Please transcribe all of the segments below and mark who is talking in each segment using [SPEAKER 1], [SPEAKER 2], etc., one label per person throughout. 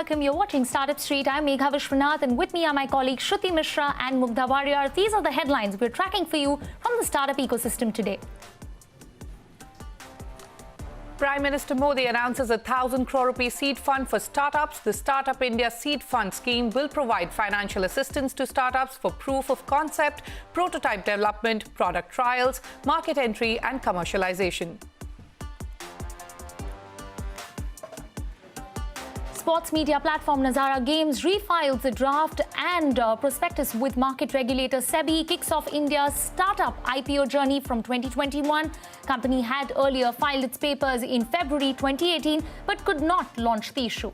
[SPEAKER 1] welcome. You're watching Startup Street. I'm Megha Vishwanath, and with me are my colleagues Shruti Mishra and Mugdha Warrior. These are the headlines we're tracking for you from the startup ecosystem today.
[SPEAKER 2] Prime Minister Modi announces a 1,000 crore rupee seed fund for startups. The Startup India Seed Fund scheme will provide financial assistance to startups for proof of concept, prototype development, product trials, market entry and commercialization.
[SPEAKER 1] Sports media platform Nazara Games refiles the draft and prospectus with market regulator SEBI, kicks off India's startup IPO journey from 2021. Company had earlier filed its papers in February 2018 but could not launch the issue.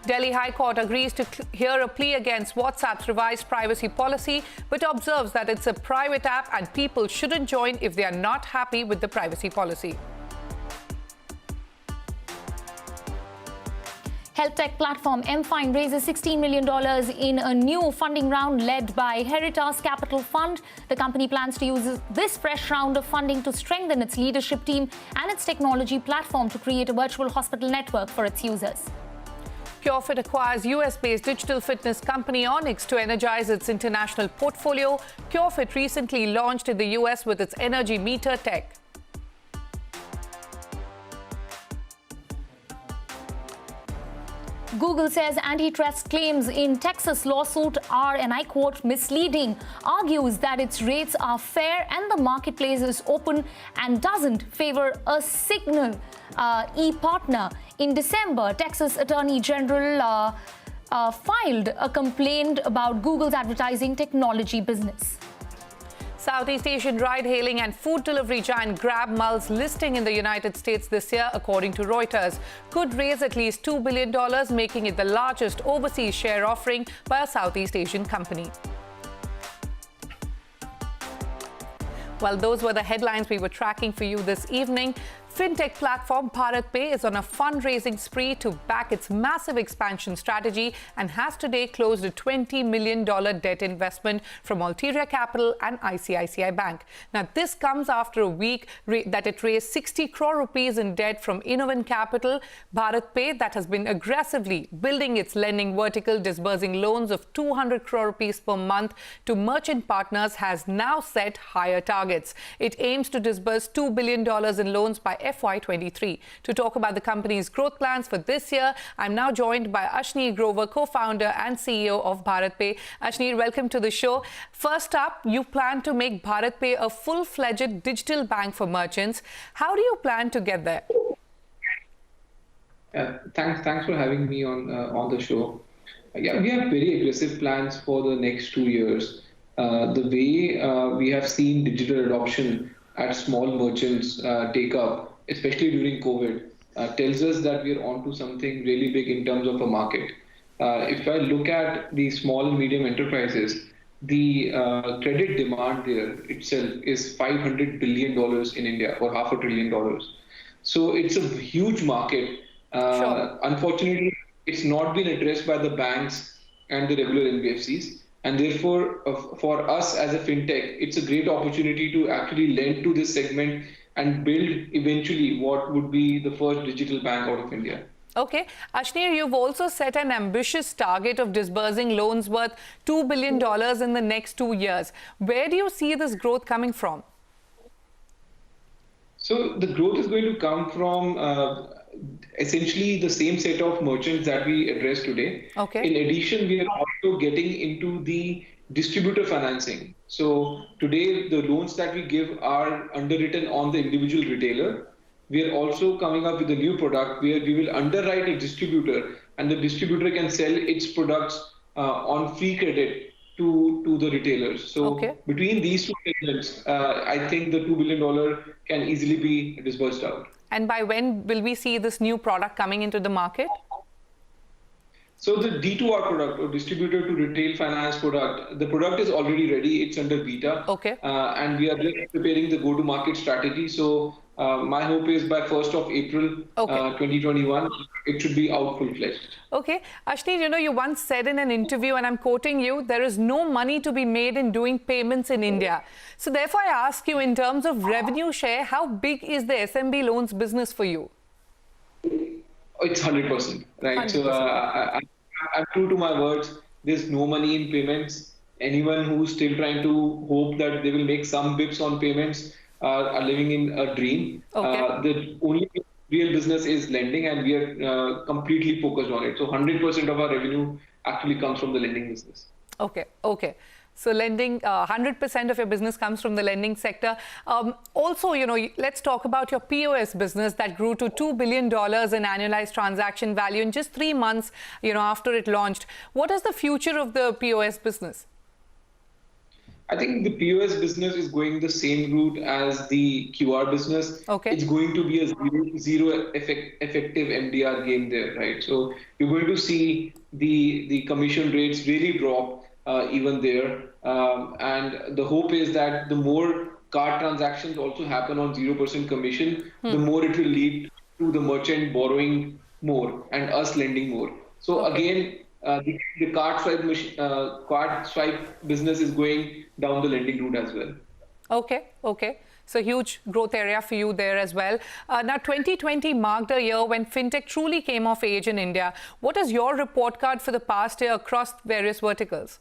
[SPEAKER 2] Delhi High Court agrees to hear a plea against WhatsApp's revised privacy policy, but observes that it's a private app and people shouldn't join if they are not happy with the privacy policy.
[SPEAKER 1] Health tech platform MFine raises $16 million in a new funding round led by Heritas Capital Fund. The company plans to use this fresh round of funding to strengthen its leadership team and its technology platform to create a virtual hospital network for its users.
[SPEAKER 2] PureFit acquires US-based digital fitness company Onyx to energize its international portfolio. PureFit recently launched in the US with its energy meter tech.
[SPEAKER 1] Google says antitrust claims in Texas lawsuit are, and I quote, misleading, argues that its rates are fair and the marketplace is open and doesn't favor a Signal e-partner. In December, Texas Attorney General filed a complaint about Google's advertising technology business.
[SPEAKER 2] Southeast Asian ride-hailing and food delivery giant GrabMall's listing in the United States this year, according to Reuters, could raise at least $2 billion, making it the largest overseas share offering by a Southeast Asian company. Well, those were the headlines we were tracking for you this evening. Fintech platform BharatPe is on a fundraising spree to back its massive expansion strategy and has today closed a $20 million debt investment from Ulterior Capital and ICICI Bank. Now, this comes after a week that it raised 60 crore rupees in debt from Innovent Capital. BharatPe, that has been aggressively building its lending vertical, disbursing loans of 200 crore rupees per month to merchant partners, has now set higher targets. It aims to disburse $2 billion in loans by FY23. To talk about the company's growth plans for this year, I'm now joined by Ashneer Grover, co-founder and CEO of BharatPe. Ashneer, welcome to the show. First up, you plan to make BharatPe a full-fledged digital bank for merchants. How do you plan to get there?
[SPEAKER 3] Thanks for having me on the show. Yeah, we have very aggressive plans for the next 2 years. The way we have seen digital adoption at small merchants take up, especially during COVID, tells us that we are onto something really big in terms of a market. If I look at the small and medium enterprises, the credit demand there itself is $500 billion in India, or $500 billion. So it's a huge market.
[SPEAKER 2] Sure.
[SPEAKER 3] Unfortunately, it's not been addressed by the banks and the regular NBFCs. And therefore, for us as a fintech, it's a great opportunity to actually lend to this segment and build eventually what would be the first digital bank out of India.
[SPEAKER 2] Okay. Ashneer, you've also set an ambitious target of disbursing loans worth $2 billion in the next 2 years. Where do you see this growth coming from?
[SPEAKER 3] So the growth is going to come from essentially the same set of merchants that we address today.
[SPEAKER 2] Okay.
[SPEAKER 3] In addition, we are also getting into the distributor financing. So today, the loans that we give are underwritten on the individual retailer. We are also coming up with a new product where we will underwrite a distributor, and the distributor can sell its products on free credit to the retailers. So
[SPEAKER 2] okay,
[SPEAKER 3] between these two segments, I think the $2 billion can easily be disbursed out.
[SPEAKER 2] And by when will we see this new product coming into the market?
[SPEAKER 3] So the D2R product, or distributor to retail finance product, the product is already ready. It's under beta.
[SPEAKER 2] Okay.
[SPEAKER 3] And we are just preparing the go-to-market strategy. So my hope is by 1st of April 2021, it should be out full-fledged.
[SPEAKER 2] Okay. Ashneer, you once said in an interview, and I'm quoting you, there is no money to be made in doing payments in India. So therefore, I ask you, in terms of revenue share, how big is the SMB loans business for you?
[SPEAKER 3] It's 100%, right? So
[SPEAKER 2] 100%.
[SPEAKER 3] I'm true to my words. There's no money in payments. Anyone who's still trying to hope that they will make some bips on payments are living in a dream.
[SPEAKER 2] Okay.
[SPEAKER 3] The only real business is lending, and we are completely focused on it. So 100% of our revenue actually comes from the lending business.
[SPEAKER 2] Okay, okay. So lending, 100% of your business comes from the lending sector. Also, let's talk about your POS business that grew to $2 billion in annualized transaction value in just 3 months, after it launched. What is the future of the POS business?
[SPEAKER 3] I think the POS business is going the same route as the QR business.
[SPEAKER 2] Okay.
[SPEAKER 3] It's going to be a zero effective MDR game there, right? So you're going to see the commission rates really drop even there. And the hope is that the more card transactions also happen on 0% commission, the more it will lead to the merchant borrowing more and us lending more. So again, the card swipe business is going down the lending route as well.
[SPEAKER 2] Okay, okay. So huge growth area for you there as well. Now, 2020 marked a year when fintech truly came of age in India. What is your report card for the past year across various verticals?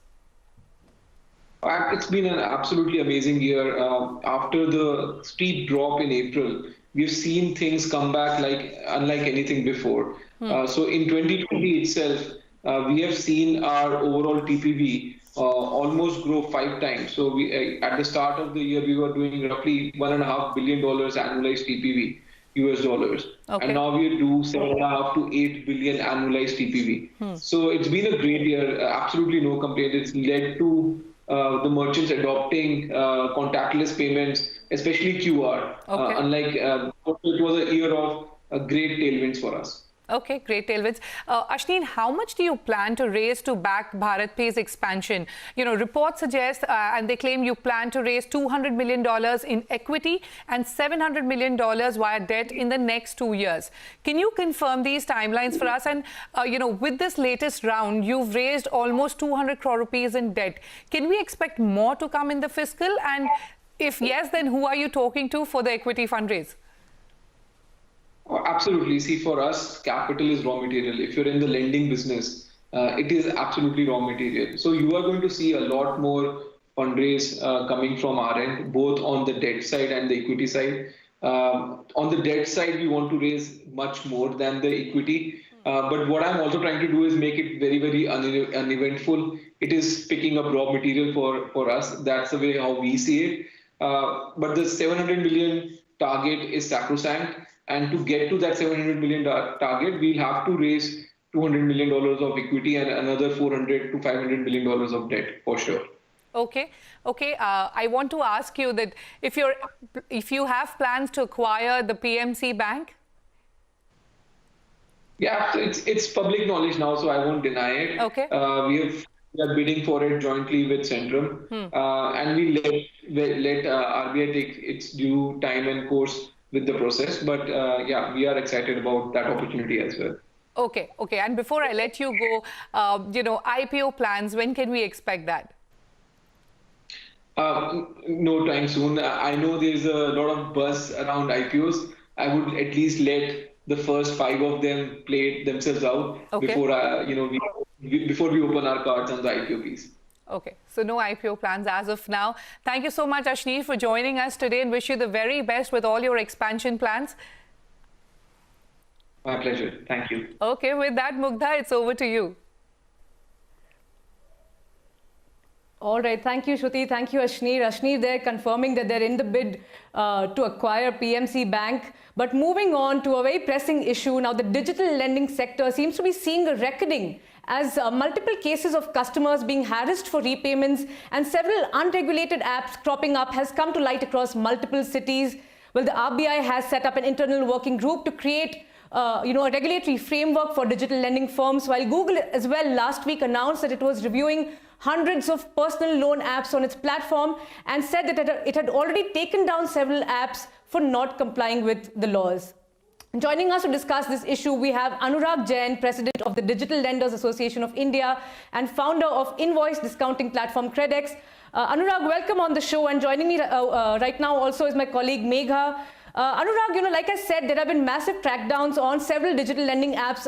[SPEAKER 3] It's been an absolutely amazing year. After the steep drop in April, we've seen things come back unlike anything before. So in 2020 itself, we have seen our overall TPV almost grow 5 times. So at the start of the year, we were doing roughly $1.5 billion annualized TPV, US dollars.
[SPEAKER 2] Okay.
[SPEAKER 3] And now we do 7.5 to 8 billion annualized TPV. So it's been a great year. Absolutely no complaint. It's led to the merchants adopting contactless payments, especially QR.
[SPEAKER 2] Okay.
[SPEAKER 3] Unlike it was a year of great tailwinds for us.
[SPEAKER 2] Okay, great tailwinds. Ashneer, how much do you plan to raise to back BharatPay's expansion? Reports suggest, and they claim you plan to raise $200 million in equity and $700 million via debt in the next 2 years. Can you confirm these timelines for us? And, with this latest round, you've raised almost 200 crore rupees in debt. Can we expect more to come in the fiscal? And if yes, then who are you talking to for the equity fundraise?
[SPEAKER 3] Absolutely. See, for us, capital is raw material. If you're in the lending business, it is absolutely raw material. So you are going to see a lot more fundraise coming from our end, both on the debt side and the equity side. On the debt side, we want to raise much more than the equity. But what I'm also trying to do is make it very, very uneventful. It is picking up raw material for us. That's the way how we see it. But the 700 million target is sacrosanct. And to get to that 700 million target, we'll have to raise $200 million of equity and another $400 to $500 million of debt for sure.
[SPEAKER 2] Okay, okay. I want to ask you that if you have plans to acquire the PMC Bank.
[SPEAKER 3] Yeah, so it's public knowledge now, so I won't deny it.
[SPEAKER 2] Okay.
[SPEAKER 3] We are bidding for it jointly with Centrum, and we let RBI take its due time and course with the process. But yeah, we are excited about that opportunity as well.
[SPEAKER 2] Okay, okay. And before I let you go, IPO plans, when can we expect that?
[SPEAKER 3] No time soon. I know there's a lot of buzz around IPOs. I would at least let the first 5 of them play themselves out before before we open our cards on the IPO piece.
[SPEAKER 2] Okay, so no IPO plans as of now. Thank you so much, Ashneer, for joining us today, and wish you the very best with all your expansion plans.
[SPEAKER 3] My pleasure. Thank you.
[SPEAKER 2] Okay, with that, Mugdha, it's over to you.
[SPEAKER 4] All right. Thank you, Shruti. Thank you, Ashneer. Ashneer there confirming that they're in the bid to acquire PMC Bank. But moving on to a very pressing issue, now the digital lending sector seems to be seeing a reckoning as multiple cases of customers being harassed for repayments and several unregulated apps cropping up has come to light across multiple cities. Well, the RBI has set up an internal working group to create a regulatory framework for digital lending firms, while Google as well last week announced that it was reviewing hundreds of personal loan apps on its platform and said that it had already taken down several apps for not complying with the laws. Joining us to discuss this issue, we have Anurag Jain, President of the Digital Lenders Association of India and founder of invoice discounting platform Credex. Anurag, welcome on the show, and joining me right now also is my colleague Megha. Anurag, like I said, there have been massive crackdowns on several digital lending apps,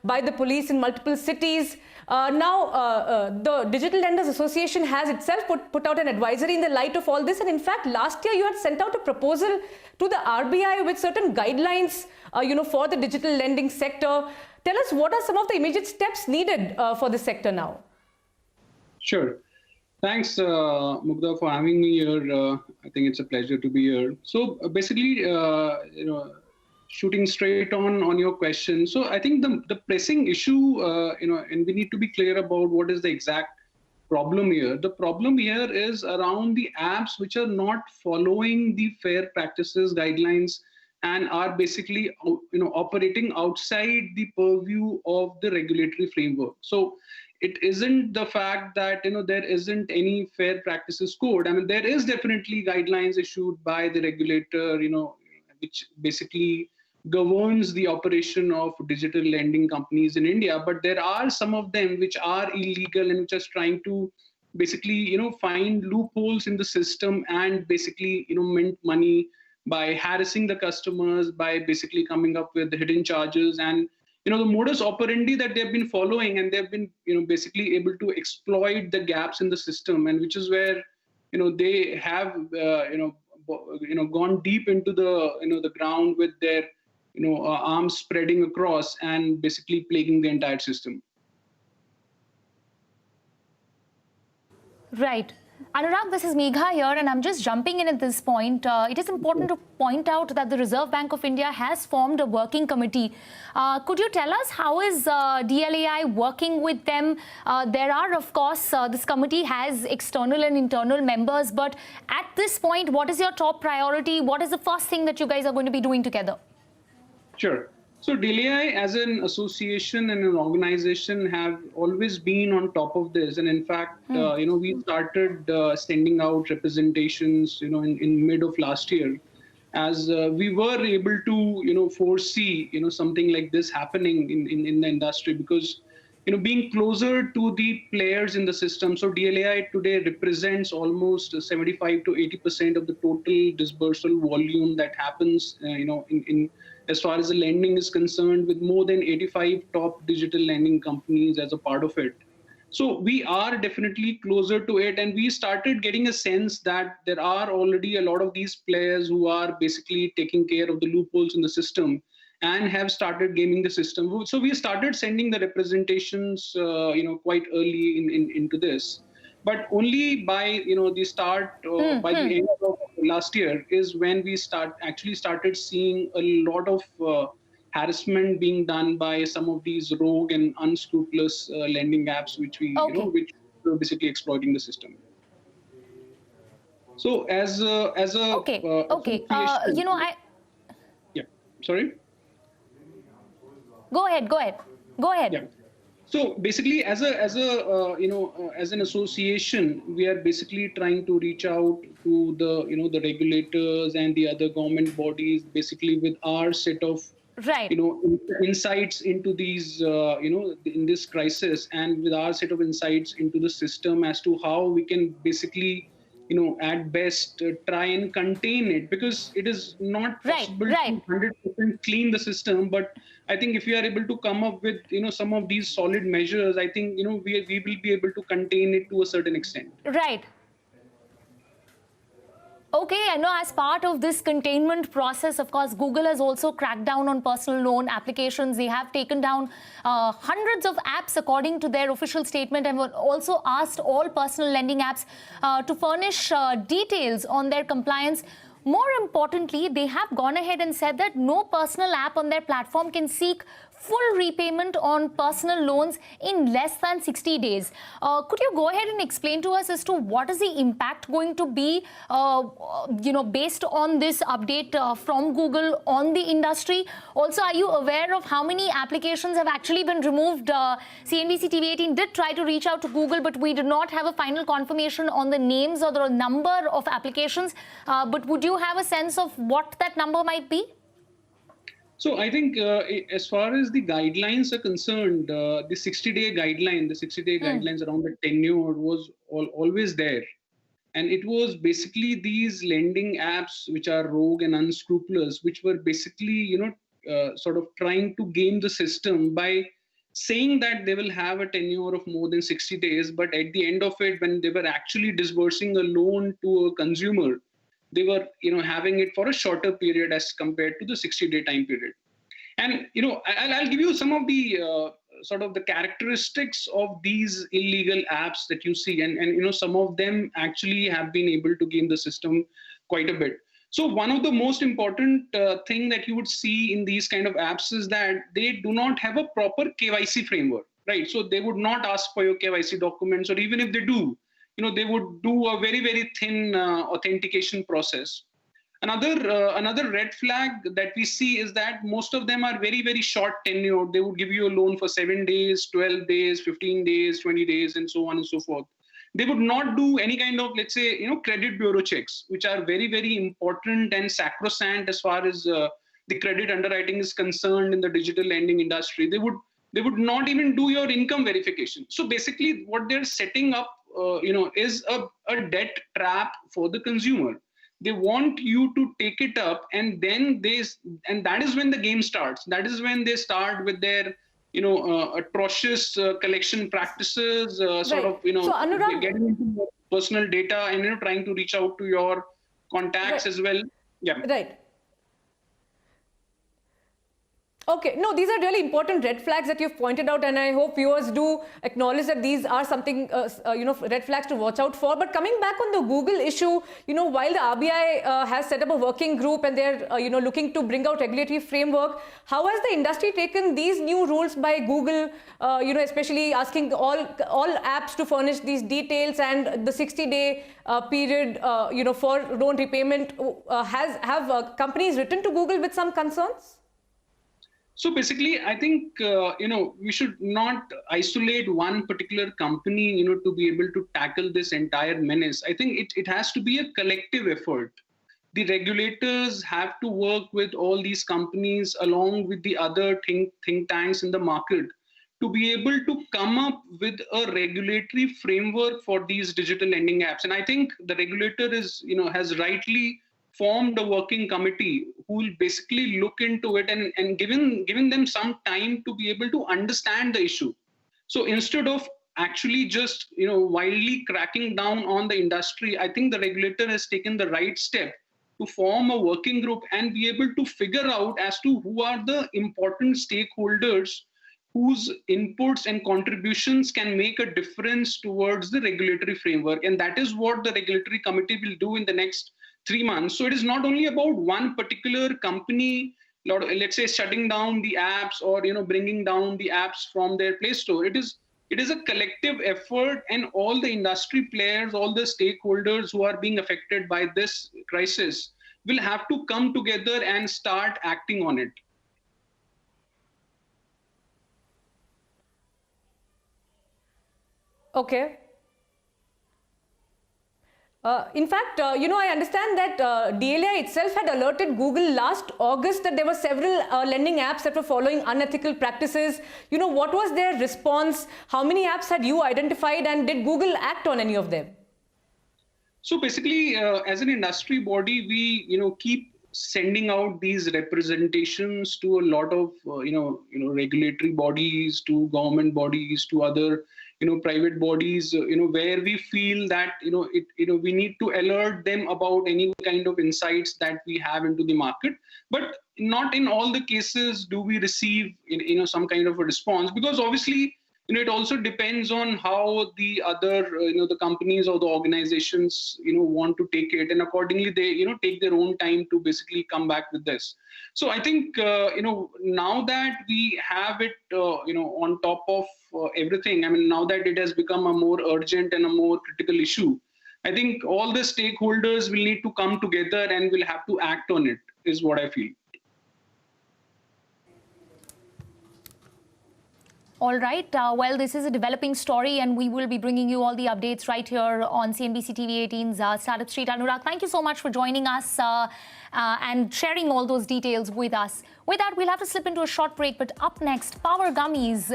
[SPEAKER 4] by the police in multiple cities. Now, the Digital Lenders Association has itself put out an advisory in the light of all this. And in fact, last year you had sent out a proposal to the RBI with certain guidelines, for the digital lending sector. Tell us, what are some of the immediate steps needed for this sector now?
[SPEAKER 5] Sure. Thanks, Mugdha, for having me here. I think it's a pleasure to be here. So basically, shooting straight on your question. So I think the pressing issue, and we need to be clear about what is the exact problem here. The problem here is around the apps which are not following the fair practices guidelines and are basically, operating outside the purview of the regulatory framework. So it isn't the fact that there isn't any fair practices code. I mean, there is definitely guidelines issued by the regulator, which basically governs the operation of digital lending companies in India. But there are some of them which are illegal and which are trying to basically, find loopholes in the system and basically, mint money by harassing the customers, by basically coming up with hidden charges and the modus operandi that they've been following, and they've been, basically able to exploit the gaps in the system, and which is where, they have, gone deep into the, the ground with their, arms spreading across and basically plaguing the entire system.
[SPEAKER 1] Right. Anurag, this is Megha here, and I'm just jumping in at this point. It is important to point out that the Reserve Bank of India has formed a working committee. Could you tell us how is DLAI working with them? There are, of course, this committee has external and internal members, but at this point, what is your top priority? What is the first thing that you guys are going to be doing together?
[SPEAKER 5] Sure. So DLAI as an association and an organization have always been on top of this. And in fact, we started sending out representations, in mid of last year, as we were able to, foresee, something like this happening in the industry, because, being closer to the players in the system. So DLAI today represents almost 75 to 80% of the total disbursal volume that happens, in as far as the lending is concerned, with more than 85 top digital lending companies as a part of it. So we are definitely closer to it, and we started getting a sense that there are already a lot of these players who are basically taking care of the loopholes in the system and have started gaming the system. So we started sending the representations, quite early into this. But only by the start by the end of last year is when we actually started seeing a lot of harassment being done by some of these rogue and unscrupulous lending apps, which which were basically exploiting the system. So as a yeah, sorry.
[SPEAKER 1] Go ahead.
[SPEAKER 5] Yeah. So basically, as an association, we are basically trying to reach out to the regulators and the other government bodies, basically with our set of insights into these in this crisis, and with our set of insights into the system as to how we can basically at best try and contain it, because it is not possible to 100% clean the system. But I think if we are able to come up with some of these solid measures, I think we will be able to contain it to a certain extent.
[SPEAKER 1] Right. Okay, I know as part of this containment process, of course, Google has also cracked down on personal loan applications. They have taken down hundreds of apps according to their official statement, and also asked all personal lending apps to furnish details on their compliance. More importantly, they have gone ahead and said that no personal app on their platform can seek full repayment on personal loans in less than 60 days. Could you go ahead and explain to us as to what is the impact going to be, based on this update from Google on the industry? Also, are you aware of how many applications have actually been removed? CNBC TV18 did try to reach out to Google, but we did not have a final confirmation on the names or the number of applications. But would you have a sense of what that number might be?
[SPEAKER 5] So I think as far as the guidelines are concerned, the 60-day guideline, guidelines around the tenure was always there. And it was basically these lending apps which are rogue and unscrupulous, which were basically, sort of trying to game the system by saying that they will have a tenure of more than 60 days. But at the end of it, when they were actually disbursing a loan to a consumer, they were, having it for a shorter period as compared to the 60-day time period. And, I'll give you some of the sort of the characteristics of these illegal apps that you see. And some of them actually have been able to game the system quite a bit. So one of the most important thing that you would see in these kind of apps is that they do not have a proper KYC framework, right? So they would not ask for your KYC documents, or even if they do, they would do a very, very thin authentication process. Another red flag that we see is that most of them are very, very short tenure. They would give you a loan for 7 days, 12 days, 15 days, 20 days, and so on and so forth. They would not do any kind of, let's say, credit bureau checks, which are very, very important and sacrosanct as far as the credit underwriting is concerned in the digital lending industry. They would not even do your income verification. So basically, what they're setting up, is a debt trap for the consumer. They want you to take it up, and then that is when the game starts. That is when they start with their atrocious collection practices, sort of,
[SPEAKER 4] So, Anurag,
[SPEAKER 5] getting into personal data and, trying to reach out to your contacts as well. Yeah.
[SPEAKER 4] Right. Okay, no, these are really important red flags that you've pointed out, and I hope viewers do acknowledge that these are something, red flags to watch out for. But coming back on the Google issue, while the RBI has set up a working group and they're, looking to bring out regulatory framework, how has the industry taken these new rules by Google, especially asking all apps to furnish these details and the 60-day period, for loan repayment? Have companies written to Google with some concerns?
[SPEAKER 5] So basically, I think, we should not isolate one particular company, to be able to tackle this entire menace. I think it has to be a collective effort. The regulators have to work with all these companies along with the other think tanks in the market to be able to come up with a regulatory framework for these digital lending apps. And I think the regulator has rightly formed a working committee who will basically look into it and given them some time to be able to understand the issue. So instead of actually just wildly cracking down on the industry, I think the regulator has taken the right step to form a working group and be able to figure out as to who are the important stakeholders whose inputs and contributions can make a difference towards the regulatory framework. And that is what the regulatory committee will do in the next 3 months. So it is not only about one particular company, let's say, shutting down the apps or bringing down the apps from their Play Store. It is a collective effort, and all the industry players, all the stakeholders who are being affected by this crisis will have to come together and start acting on it.
[SPEAKER 4] Okay. In fact, I understand that DLI itself had alerted Google last August that there were several lending apps that were following unethical practices. What was their response? How many apps had you identified, and did Google act on any of them?
[SPEAKER 5] So basically, as an industry body, we keep sending out these representations to a lot of regulatory bodies, to government bodies, to other private bodies, where we feel that, we need to alert them about any kind of insights that we have into the market. But not in all the cases do we receive, some kind of a response, because obviously, it also depends on how the other, the companies or the organizations, want to take it. And accordingly, they, take their own time to basically come back with this. So I think, now that we have it, on top of everything, now that it has become a more urgent and a more critical issue, I think all the stakeholders will need to come together and will have to act on it, is what I feel.
[SPEAKER 1] All right. Well, this is a developing story, and we will be bringing you all the updates right here on CNBC TV 18's Startup Street. Anurag, thank you so much for joining us and sharing all those details with us. With that, we'll have to slip into a short break. But up next, Power Gummies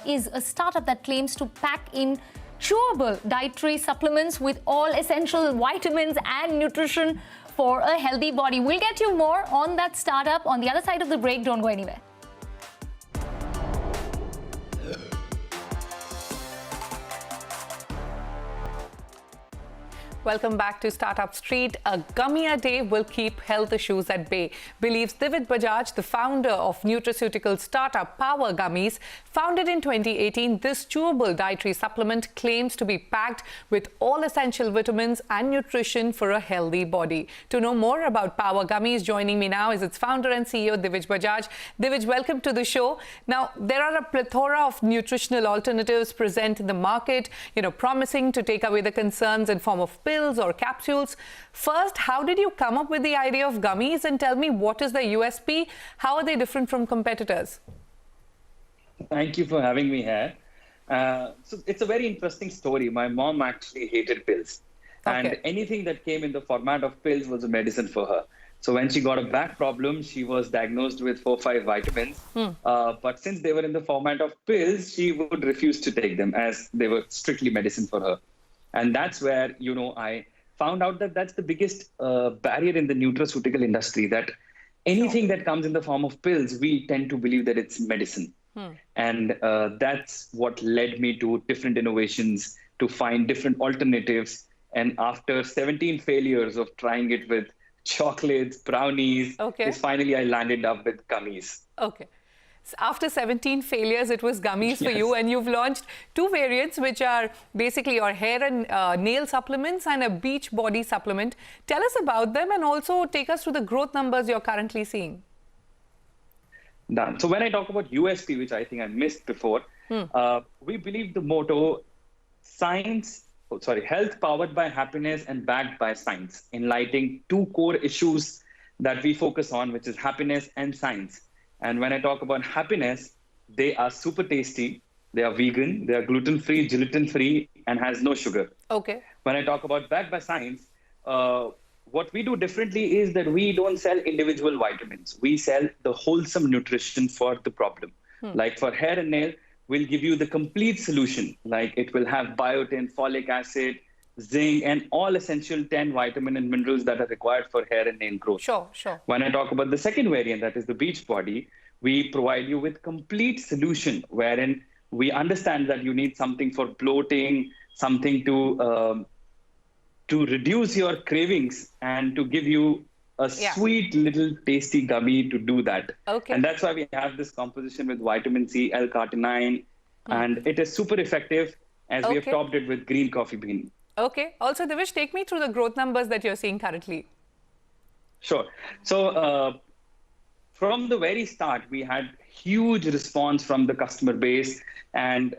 [SPEAKER 1] is a startup that claims to pack in chewable dietary supplements with all essential vitamins and nutrition for a healthy body. We'll get you more on that startup on the other side of the break. Don't go anywhere.
[SPEAKER 2] Welcome back to Startup Street. A gummier day will keep health issues at bay, believes Divij Bajaj, the founder of nutraceutical startup Power Gummies. Founded in 2018, this chewable dietary supplement claims to be packed with all essential vitamins and nutrition for a healthy body. To know more about Power Gummies, joining me now is its founder and CEO, Divij Bajaj. Divij, welcome to the show. Now, there are a plethora of nutritional alternatives present in the market, promising to take away the concerns in form of pills or capsules. First, how did you come up with the idea of gummies, and tell me, what is the USP? How are they different from competitors?
[SPEAKER 6] Thank you for having me here. So it's a very interesting story. My mom actually hated pills.
[SPEAKER 2] Okay.
[SPEAKER 6] And anything that came in the format of pills was a medicine for her. So when she got a back problem, she was diagnosed with 4 or 5 vitamins. But since they were in the format of pills, she would refuse to take them as they were strictly medicine for her. And that's where, I found out that that's the biggest barrier in the nutraceutical industry, that anything that comes in the form of pills, we tend to believe that it's medicine. And that's what led me to different innovations, to find different alternatives. And after 17 failures of trying it with chocolates, brownies, finally I landed up with gummies.
[SPEAKER 2] Okay. So after 17 failures, it was gummies for you, and you've launched 2 variants, which are basically your hair and nail supplements and a beach body supplement. Tell us about them, and also take us through the growth numbers you're currently seeing.
[SPEAKER 6] Done. So when I talk about USP, which I think I missed before, we believe the motto, health powered by happiness and backed by science, enlightening 2 core issues that we focus on, which is happiness and science. And when I talk about happiness, they are super tasty, they are vegan, they are gluten-free, gelatin-free, and has no sugar.
[SPEAKER 2] Okay.
[SPEAKER 6] When I talk about backed by science, what we do differently is that we don't sell individual vitamins. We sell the wholesome nutrition for the problem. Like for hair and nail, we'll give you the complete solution. Like it will have biotin, folic acid, zinc, and all essential 10 vitamin and minerals that are required for hair and nail growth.
[SPEAKER 2] Sure.
[SPEAKER 6] When I talk about the second variant, that is the beach body, we provide you with complete solution, wherein we understand that you need something for bloating, something to reduce your cravings and to give you a sweet little tasty gummy to do that.
[SPEAKER 2] Okay.
[SPEAKER 6] And that's why we have this composition with vitamin C, L-carnitine, and it is super effective, as we have topped it with green coffee bean.
[SPEAKER 2] Okay. Also, Divij, take me through the growth numbers that you're seeing currently.
[SPEAKER 6] Sure. So from the very start, we had huge response from the customer base, and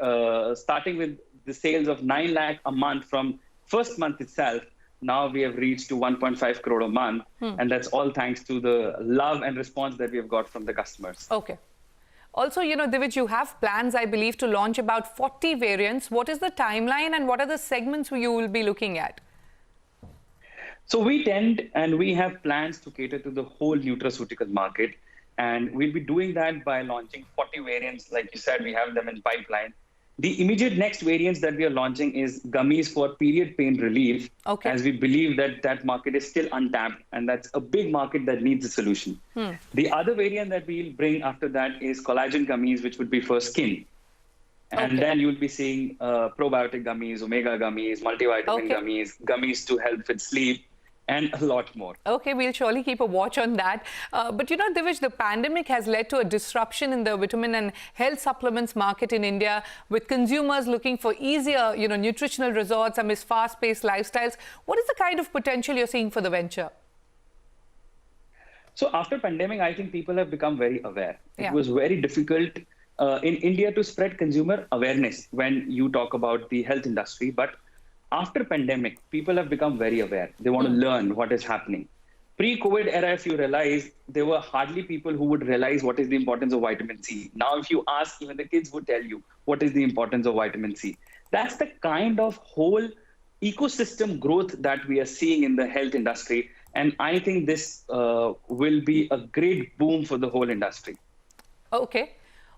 [SPEAKER 6] starting with the sales of 9 lakh a month from first month itself, now we have reached to 1.5 crore a month. And that's all thanks to the love and response that we have got from the customers.
[SPEAKER 2] Okay. Also, Divij, you have plans, I believe, to launch about 40 variants. What is the timeline, and what are the segments you will be looking at?
[SPEAKER 6] So we have plans to cater to the whole nutraceutical market. And we'll be doing that by launching 40 variants. Like you said, we have them in pipeline. The immediate next variants that we are launching is gummies for period pain relief, as we believe that that market is still untapped, and that's a big market that needs a solution. The other variant that we'll bring after that is collagen gummies, which would be for skin. And then you'll be seeing probiotic gummies, omega gummies, multivitamin gummies, gummies to help with sleep, and a lot more. Okay,
[SPEAKER 2] we'll surely keep a watch on that. But Divij, the pandemic has led to a disruption in the vitamin and health supplements market in India, with consumers looking for easier, nutritional results amidst fast-paced lifestyles. What is the kind of potential you're seeing for the venture?
[SPEAKER 6] So after pandemic, I think people have become very aware. It was very difficult in India to spread consumer awareness when you talk about the health industry. But after pandemic, people have become very aware. They want to learn what is happening. Pre-COVID era, if you realize, there were hardly people who would realize what is the importance of vitamin C. Now, if you ask, even the kids would tell you what is the importance of vitamin C. That's the kind of whole ecosystem growth that we are seeing in the health industry. And I think this will be a great boom for the whole industry.
[SPEAKER 2] Okay.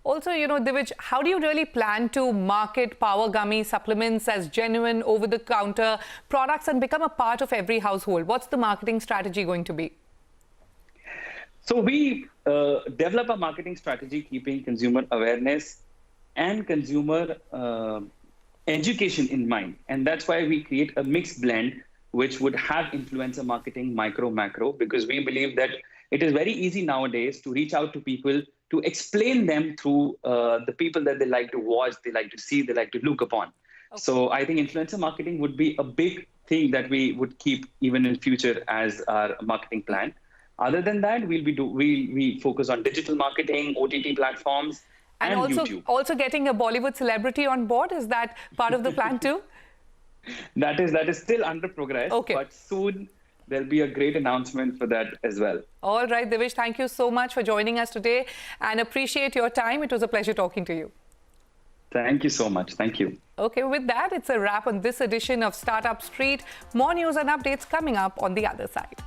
[SPEAKER 2] Also, Divij, how do you really plan to market Power Gummy supplements as genuine over-the-counter products and become a part of every household? What's the marketing strategy going to be?
[SPEAKER 6] So we develop a marketing strategy keeping consumer awareness and consumer education in mind. And that's why we create a mixed blend, which would have influencer marketing, micro, macro, because we believe that it is very easy nowadays to reach out to people, to explain them through the people that they like to watch, they like to see, they like to look upon. Okay. So I think influencer marketing would be a big thing that we would keep even in future as our marketing plan. Other than that, we focus on digital marketing, OTT platforms, and YouTube.
[SPEAKER 2] Also getting a Bollywood celebrity on board, is that part of the plan too?
[SPEAKER 6] That is still under progress,
[SPEAKER 2] okay.
[SPEAKER 6] But soon there'll be a great announcement for that as well.
[SPEAKER 2] All right, Divij, thank you so much for joining us today and appreciate your time. It was a pleasure talking to you.
[SPEAKER 6] Thank you so much. Thank you.
[SPEAKER 2] Okay, with that, it's a wrap on this edition of Startup Street. More news and updates coming up on the other side.